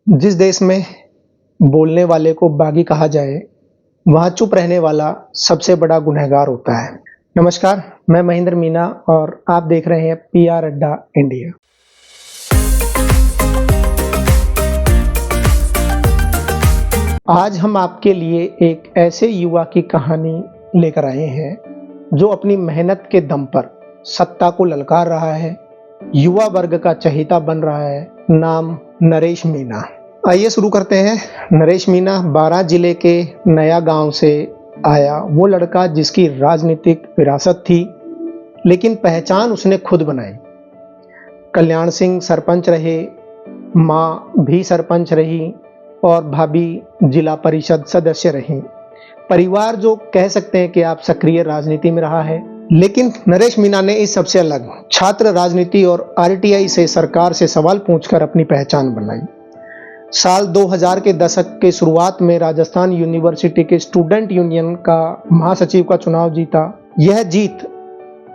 जिस देश में बोलने वाले को बागी कहा जाए, वहाँ चुप रहने वाला सबसे बड़ा गुनहगार होता है। नमस्कार, मैं महेंद्र मीना और आप देख रहे हैं पीआर अड्डा इंडिया। आज हम आपके लिए एक ऐसे युवा की कहानी लेकर आए हैं, जो अपनी मेहनत के दम पर सत्ता को ललकार रहा है, युवा वर्ग का चहेता बन रहा है। नाम नरेश मीना। आइए शुरू करते हैं। नरेश मीना 12 जिले के नया गांव से आया वो लड़का जिसकी राजनीतिक विरासत थी, लेकिन पहचान उसने खुद बनाई। कल्याण सिंह सरपंच रहे, माँ भी सरपंच रही और भाभी जिला परिषद सदस्य रही। परिवार जो कह सकते हैं कि आप सक्रिय राजनीति में रहा है, लेकिन नरेश मीना ने इस सबसे अलग छात्र राजनीति और आरटीआई से सरकार से सवाल पूछकर अपनी पहचान बनाई। साल 2000 के दशक के शुरुआत में राजस्थान यूनिवर्सिटी के स्टूडेंट यूनियन का महासचिव का चुनाव जीता। यह जीत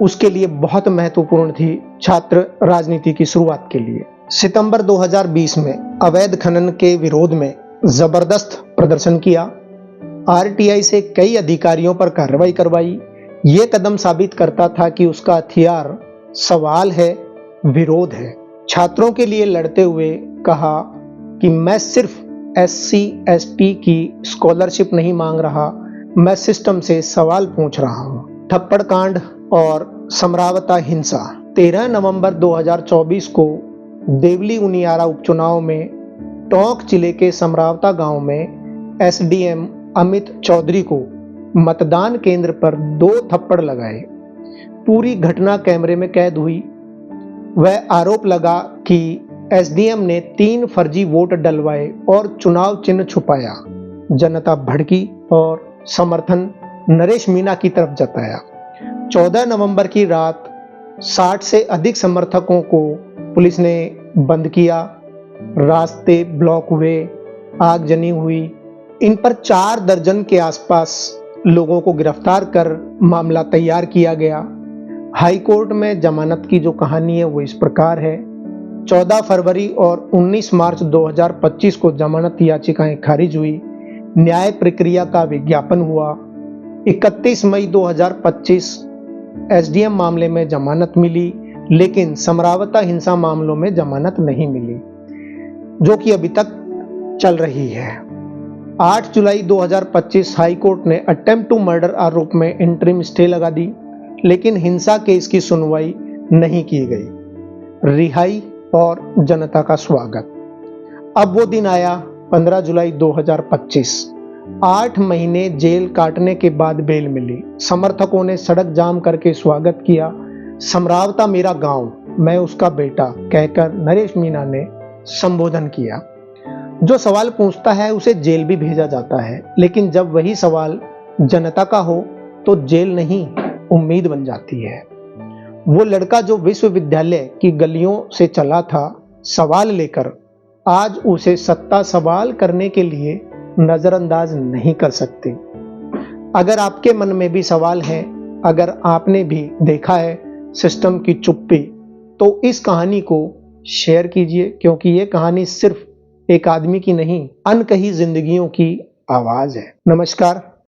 उसके लिए बहुत महत्वपूर्ण थी छात्र राजनीति की शुरुआत के लिए। सितंबर 2020 में अवैध खनन के विरोध में जबरदस्त प्रदर्शन किया। आरटीआई से कई अधिकारियों पर कार्रवाई करवाई। ये कदम साबित करता था कि उसका हथियार सवाल है, विरोध है। छात्रों के लिए लड़ते हुए कहा कि मैं सिर्फ SC/ST की स्कॉलरशिप नहीं मांग रहा, मैं सिस्टम से सवाल पूछ रहा हूँ। थप्पड़ कांड और समरावता हिंसा। 13 नवंबर 2024 को देवली उनियारा उपचुनाव में टोंक जिले के समरावता गांव में SDM अमित चौधरी को मतदान केंद्र पर 2 थप्पड़ लगाए। पूरी घटना कैमरे में कैद हुई। वह आरोप लगा कि SDM ने 3 फर्जी वोट डलवाए और चुनाव चिन्ह छुपाया। जनता भड़की और समर्थन नरेश मीना की तरफ जताया। 14 नवंबर की रात 60 से अधिक समर्थकों को पुलिस ने बंद किया। रास्ते ब्लॉक हुए, आगजनी हुई। इन पर 4 दर्जन के आसपास लोगों को गिरफ्तार कर मामला तैयार किया गया। हाई कोर्ट में जमानत की जो कहानी है वो इस प्रकार है। 14 फरवरी और 19 मार्च 2025 को जमानत याचिकाएं खारिज हुई। न्याय प्रक्रिया का विज्ञापन हुआ। 31 मई 2025 SDM मामले में जमानत मिली, लेकिन समरावता हिंसा मामलों में जमानत नहीं मिली, जो कि अभी तक चल रही है। 8 जुलाई 2025 हाई कोर्ट ने अटेम्प्ट टू मर्डर आरोप में इंटरिम स्टे लगा दी, लेकिन हिंसा केस की सुनवाई नहीं की गई। रिहाई और जनता का स्वागत। अब वो दिन आया 15 जुलाई 2025। 8 महीने जेल काटने के बाद बेल मिली। समर्थकों ने सड़क जाम करके स्वागत किया। समरावता मेरा गांव, मैं उसका बेटा कहकर नरेश मीना ने संबोधन किया। जो सवाल पूछता है उसे जेल भी भेजा जाता है, लेकिन जब वही सवाल जनता का हो तो जेल नहीं, उम्मीद बन जाती है। वो लड़का जो विश्वविद्यालय की गलियों से चला था सवाल लेकर, आज उसे सत्ता सवाल करने के लिए नजरअंदाज नहीं कर सकते। अगर आपके मन में भी सवाल हैं, अगर आपने भी देखा है सिस्टम की चुप्पी, तो इस कहानी को शेयर कीजिए, क्योंकि ये कहानी सिर्फ एक आदमी की नहीं, अनकही जिंदगियों की आवाज है। नमस्कार,